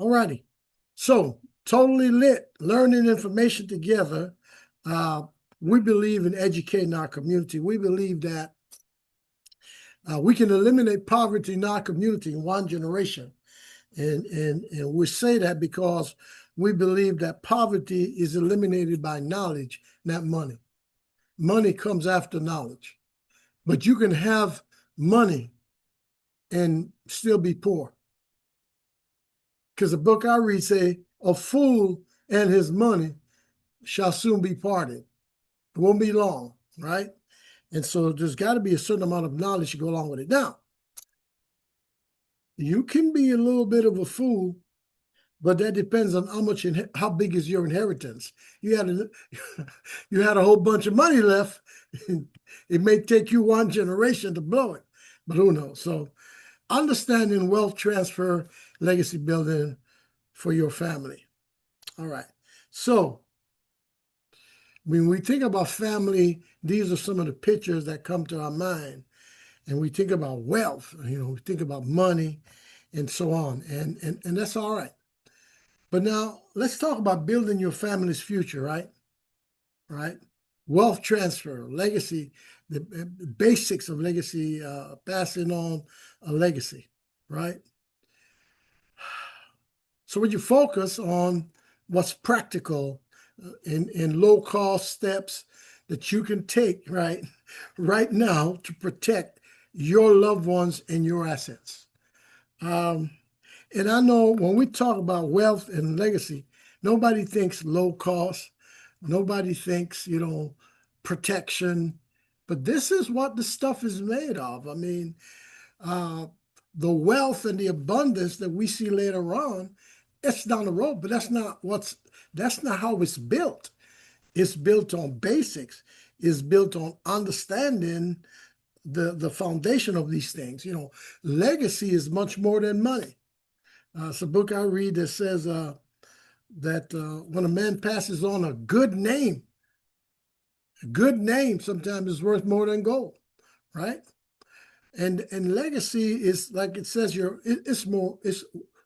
All righty. So, totally lit, learning information together. We believe in educating our community. We believe that we can eliminate poverty in our community in one generation. And we say that because we believe that poverty is eliminated by knowledge, not money. Money comes after knowledge. But you can have money and still be poor. Because the book I read say, a fool and his money shall soon be parted. It won't be long, right? And so there's got to be a certain amount of knowledge to go along with it. Now, you can be a little bit of a fool, but that depends on how big is your inheritance. You had a whole bunch of money left. It may take you one generation to blow it, but who knows? So understanding wealth transfer, legacy building for your family. All right. So when we think about family, these are some of the pictures that come to our mind. And we think about wealth, we think about money and so on. And that's all right. But now let's talk about building your family's future, right? Right? Wealth transfer, legacy, the basics of legacy, passing on a legacy, right? So when you focus on what's practical in low cost steps that you can take right now to protect your loved ones and your assets. And I know when we talk about wealth and legacy, nobody thinks low cost, nobody thinks, protection, but this is what the stuff is made of. I mean, the wealth and the abundance that we see later on, it's down the road, but that's not how it's built. It's built on basics. It's built on understanding the foundation of these things. Legacy is much more than money. It's a book I read that says that when a man passes on a good name sometimes is worth more than gold, right? And legacy is, like it says here, it's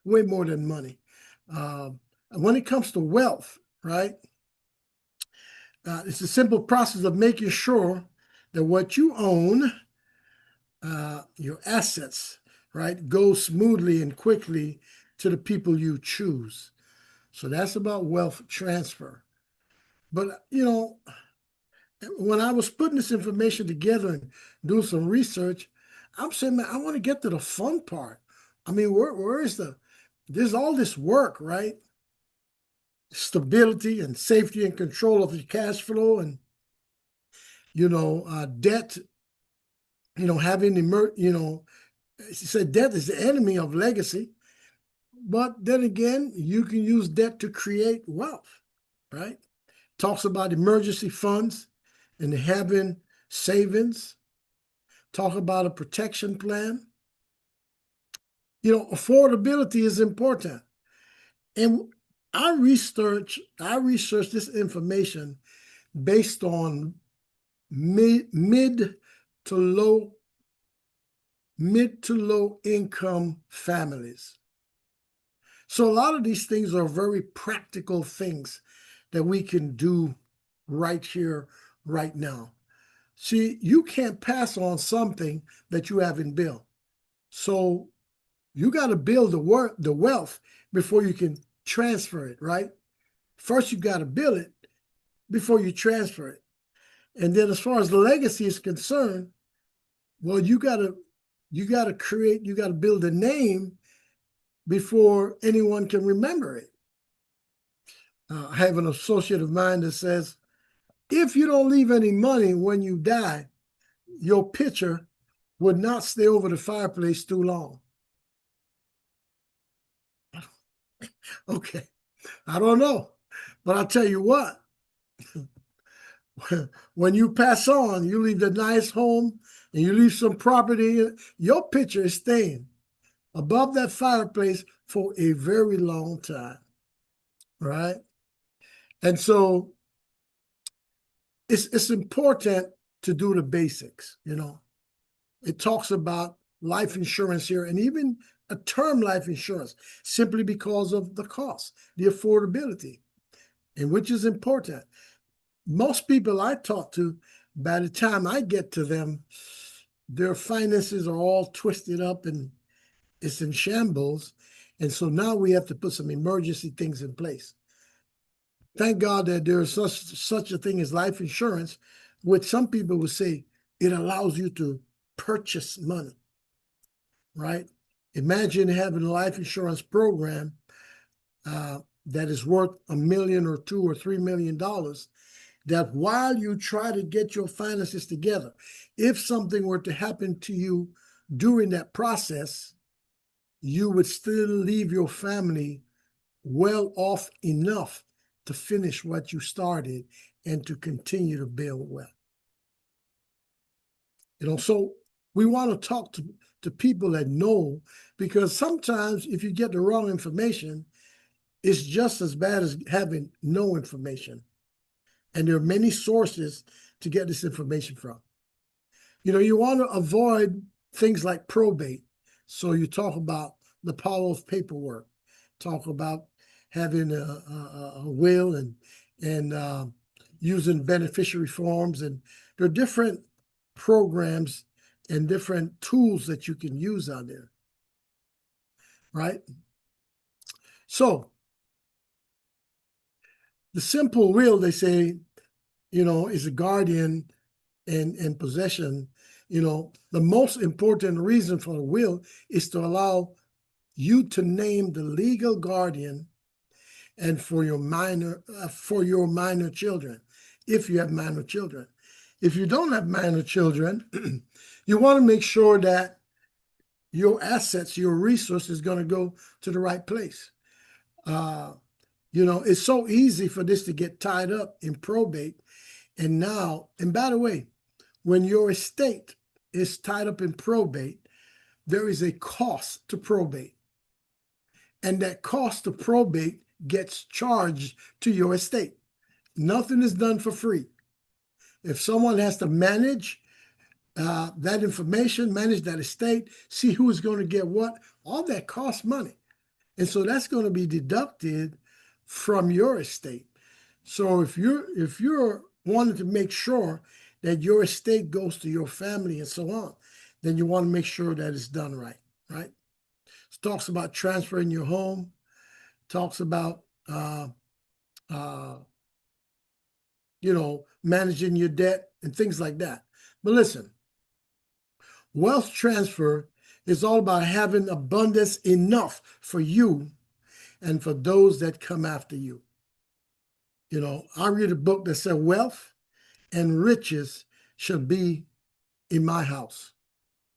way more than money. When it comes to wealth, right? It's a simple process of making sure that what you own, your assets, right, go smoothly and quickly to the people you choose. So that's about wealth transfer. But, when I was putting this information together and doing some research, I'm saying, man, I want to get to the fun part. I mean, where is there's all this work, right? Stability and safety and control of your cash flow and, debt, she said debt is the enemy of legacy. But then again, you can use debt to create wealth, right? Talks about emergency funds and having savings. Talk about a protection plan. Affordability is important. And I researched this information based on mid to low income families. So a lot of these things are very practical things that we can do right here, right now. See, you can't pass on something that you haven't built. So you got to build the wealth before you can transfer it, right? First, you got to build it before you transfer it. And then as far as the legacy is concerned, well, you got to build a name before anyone can remember it. I have an associate of mine that says, if you don't leave any money when you die, your picture would not stay over the fireplace too long. Okay, I don't know, but I'll tell you what, when you pass on, you leave the nice home and you leave some property, your picture is staying above that fireplace for a very long time, right? And so it's important to do the basics, It talks about life insurance here and even a term life insurance simply because of the cost, the affordability, and which is important. Most people I talk to, by the time I get to them, their finances are all twisted up and it's in shambles. And so now we have to put some emergency things in place. Thank God that there is such a thing as life insurance, which some people would say it allows you to purchase money, right? Imagine having a life insurance program that is worth $1 million or $2 or $3 million, that while you try to get your finances together, if something were to happen to you during that process, you would still leave your family well off enough to finish what you started and to continue to build wealth. So we want to talk to people that know, because sometimes if you get the wrong information, it's just as bad as having no information. And there are many sources to get this information from. You want to avoid things like probate. So you talk about the power of paperwork, talk about having a will and using beneficiary forms. And there are different programs and different tools that you can use out there, right? So the simple will, they say, is a guardian and possession. The most important reason for a will is to allow you to name the legal guardian and for your minor children, if you have minor children. If you don't have minor children, you want to make sure that your assets, your resources, is going to go to the right place. It's so easy for this to get tied up in probate. And by the way, when your estate is tied up in probate, there is a cost to probate. And that cost to probate gets charged to your estate. Nothing is done for free. If someone has to manage that information, manage that estate, see who's going to get what, all that costs money. And so that's going to be deducted from your estate. So if you're wanting to make sure that your estate goes to your family and so on, then you want to make sure that it's done right, right? It talks about transferring your home, talks about managing your debt and things like that. But listen, wealth transfer is all about having abundance enough for you and for those that come after you. I read a book that said wealth and riches shall be in my house.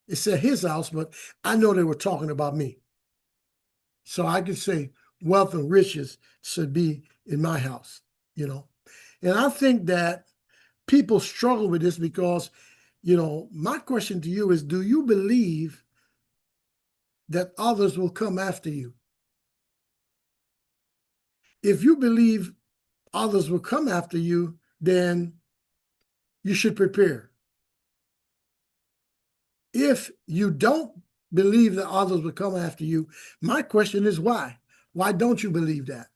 It said his house, but I know they were talking about me. So I could say wealth and riches should be in my house, And I think that people struggle with this because, my question to you is, do you believe that others will come after you? If you believe others will come after you, then you should prepare. If you don't believe that others will come after you, my question is why? Why don't you believe that?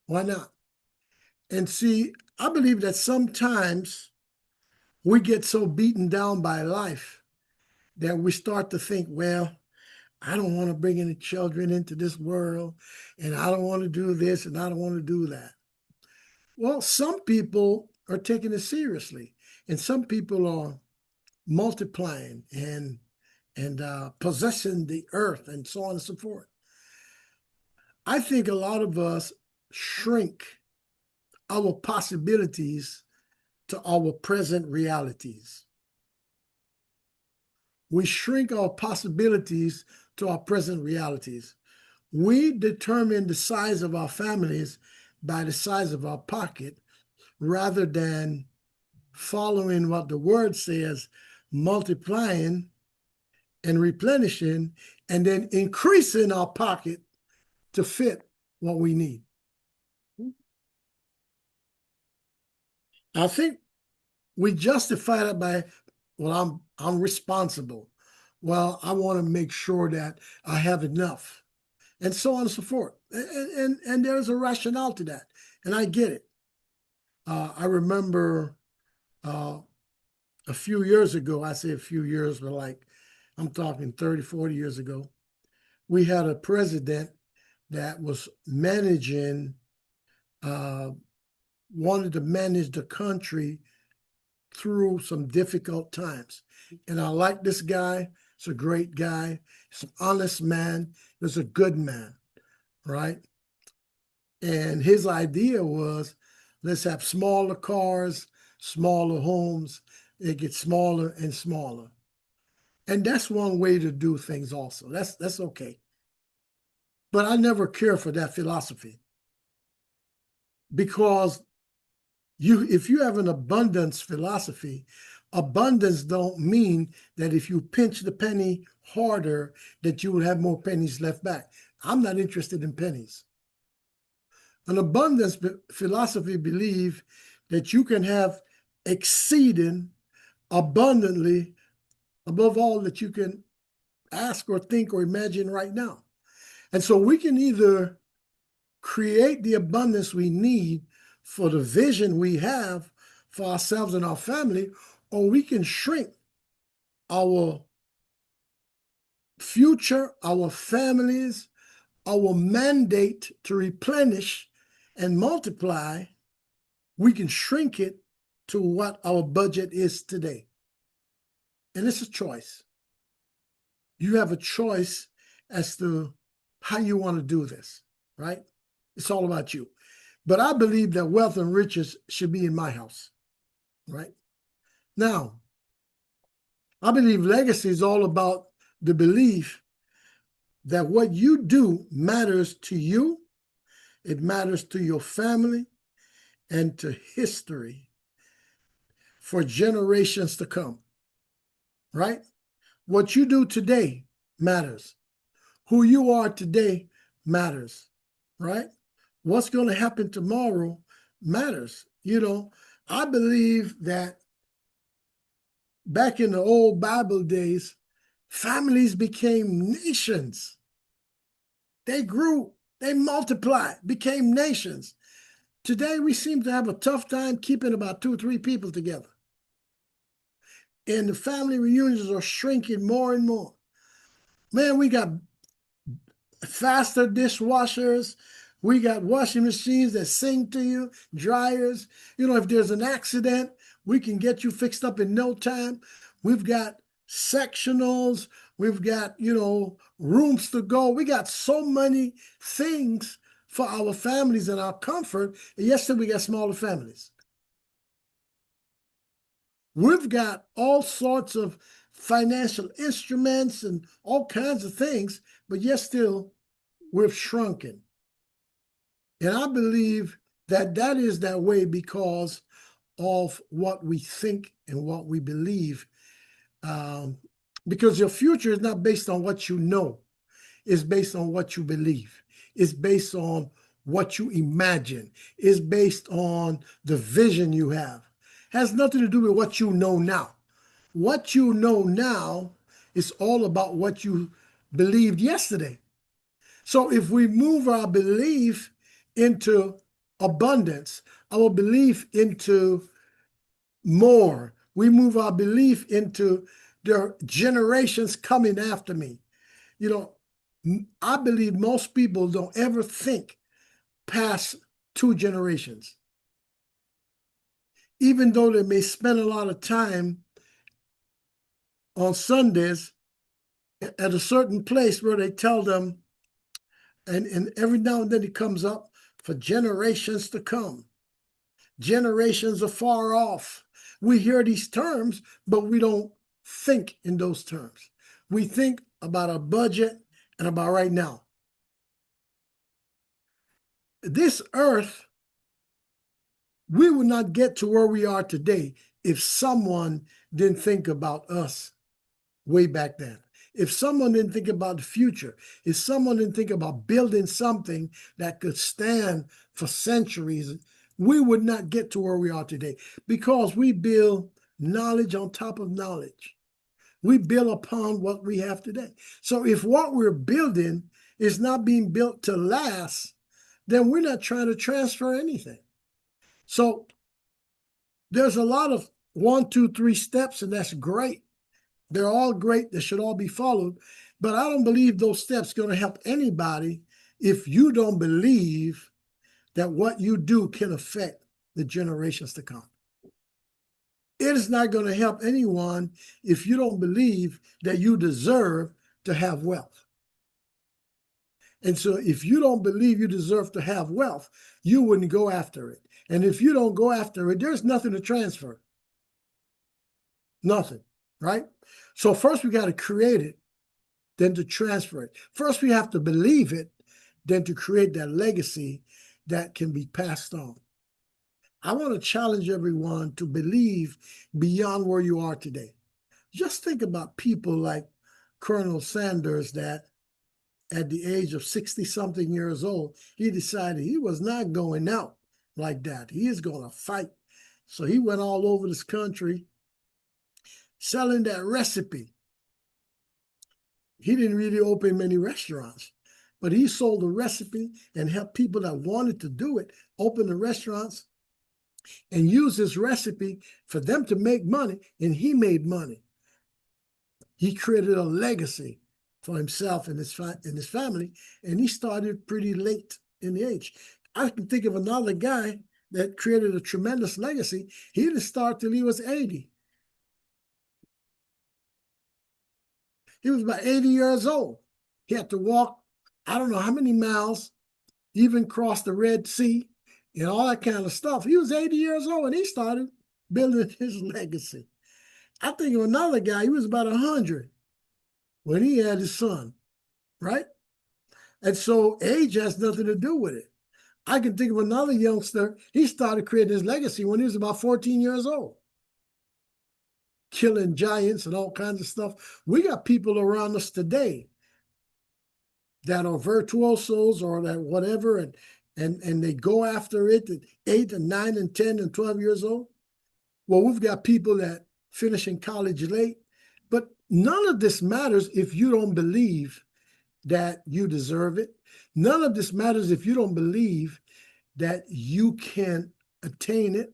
Why not? And see, I believe that sometimes we get so beaten down by life that we start to think, well, I don't want to bring any children into this world, and I don't want to do this, and I don't want to do that. Well, some people are taking it seriously, and some people are multiplying and possessing the earth and so on and so forth. I think a lot of us shrink our possibilities to our present realities. We shrink our possibilities to our present realities. We determine the size of our families by the size of our pocket rather than following what the word says, multiplying and replenishing, and then increasing our pocket to fit what we need. I think we justify that by, well, I'm responsible. Well, I want to make sure that I have enough, and so on and so forth. And there's a rationale to that, and I get it. I remember a few years ago, I say a few years, but like I'm talking 30, 40 years ago, we had a president that was managing, uh, wanted to manage the country through some difficult times. And I like this guy. He's a great guy. He's an honest man. He's a good man, right? And his idea was, let's have smaller cars, smaller homes. It gets smaller and smaller. And that's one way to do things also. That's okay. But I never care for that philosophy, because if you have an abundance philosophy, abundance don't mean that if you pinch the penny harder, that you will have more pennies left back. I'm not interested in pennies. An abundance philosophy believe that you can have exceeding abundantly above all that you can ask or think or imagine right now. And so we can either create the abundance we need for the vision we have for ourselves and our family, or we can shrink our future, our families, our mandate to replenish and multiply. We can shrink it to what our budget is today. And it's a choice. You have a choice as to how you want to do this, right? It's all about you. But I believe that wealth and riches should be in my house, right? Now, I believe legacy is all about the belief that what you do matters to you, it matters to your family, and to history for generations to come, right? What you do today matters. Who you are today matters, right? What's going to happen tomorrow matters. I believe that back in the old Bible days, families became nations. They grew, they multiplied, became nations. Today, we seem to have a tough time keeping about 2 or 3 people together. And the family reunions are shrinking more and more. Man, we got faster dishwashers. We got washing machines that sing to you, dryers. If there's an accident, we can get you fixed up in no time. We've got sectionals. We've got, rooms to go. We got so many things for our families and our comfort. And yesterday we got smaller families. We've got all sorts of financial instruments and all kinds of things, but yet still we've shrunken. And I believe that is that way because of what we think and what we believe. Because your future is not based on what you know. It's based on what you believe. It's based on what you imagine. It's based on the vision you have. It has nothing to do with what you know now. What you know now is all about what you believed yesterday. So if we move our belief into abundance, our belief into more, we move our belief into the generations coming after me. I believe most people don't ever think past 2 generations. Even though they may spend a lot of time on Sundays at a certain place where they tell them, and every now and then it comes up, for generations to come. Generations are far off. We hear these terms, but we don't think in those terms. We think about our budget and about right now. This earth, we would not get to where we are today if someone didn't think about us way back then. If someone didn't think about the future, if someone didn't think about building something that could stand for centuries, we would not get to where we are today, because we build knowledge on top of knowledge. We build upon what we have today. So if what we're building is not being built to last, then we're not trying to transfer anything. So there's a lot of 1, 2, 3 steps, and that's great. They're all great. They should all be followed. But I don't believe those steps are going to help anybody if you don't believe that what you do can affect the generations to come. It is not going to help anyone if you don't believe that you deserve to have wealth. And so if you don't believe you deserve to have wealth, you wouldn't go after it. And if you don't go after it, there's nothing to transfer. Nothing, right? So first we got to create it, then to transfer it. First we have to believe it, then to create that legacy that can be passed on. I want to challenge everyone to believe beyond where you are today. Just think about people like Colonel Sanders that at the age of 60-something years old, he decided he was not going out like that. He is going to fight. So he went all over this country selling that recipe. He didn't really open many restaurants, but he sold the recipe and helped people that wanted to do it open the restaurants and use this recipe for them to make money, and he made money. He created a legacy for himself and his family, and he started pretty late in the age. I can think of another guy that created a tremendous legacy. He didn't start till he was 80. He was about 80 years old. He had to walk, I don't know how many miles, even cross the Red Sea and all that kind of stuff. He was 80 years old and he started building his legacy. I think of another guy, he was about 100 when he had his son, right? And so age has nothing to do with it. I can think of another youngster, he started creating his legacy when he was about 14 years old, killing giants and all kinds of stuff. We got people around us today that are virtuosos or that whatever, and they go after it at 8 and 9 and 10 and 12 years old. Well, we've got people that finish in college late, but none of this matters if you don't believe that you deserve it. None of this matters if you don't believe that you can attain it.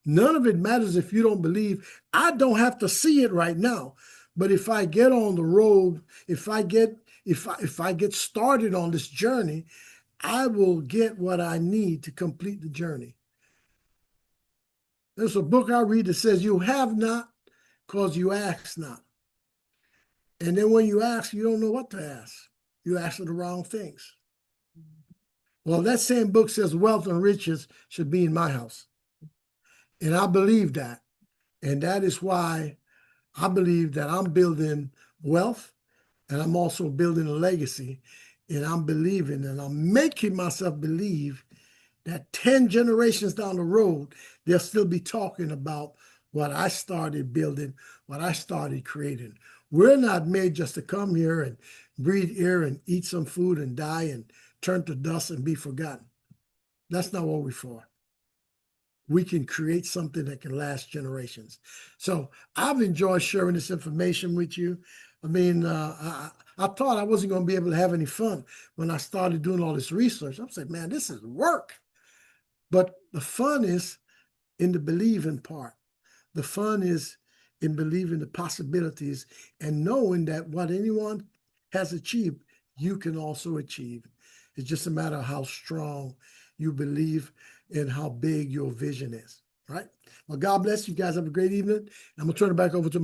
None of it matters if you don't believe. I don't have to see it right now, but if I get on the road, if I get started on this journey, I will get what I need to complete the journey. There's a book I read that says, you have not because you ask not. And then when you ask, you don't know what to ask. You ask for the wrong things. Well, that same book says wealth and riches should be in my house. And I believe that. And that is why I believe that I'm building wealth and I'm also building a legacy. And I'm believing and I'm making myself believe that 10 generations down the road, they'll still be talking about what I started building, what I started creating. We're not made just to come here and breathe air and eat some food and die and turn to dust and be forgotten. That's not what we're for. We can create something that can last generations. So I've enjoyed sharing this information with you. I mean, I thought I wasn't going to be able to have any fun when I started doing all this research. I said, man, this is work. But the fun is in the believing part. The fun is in believing the possibilities and knowing that what anyone has achieved, you can also achieve. It's just a matter of how strong you believe and how big your vision is, right? Well, God bless you guys. Have a great evening. I'm going to turn it back over to my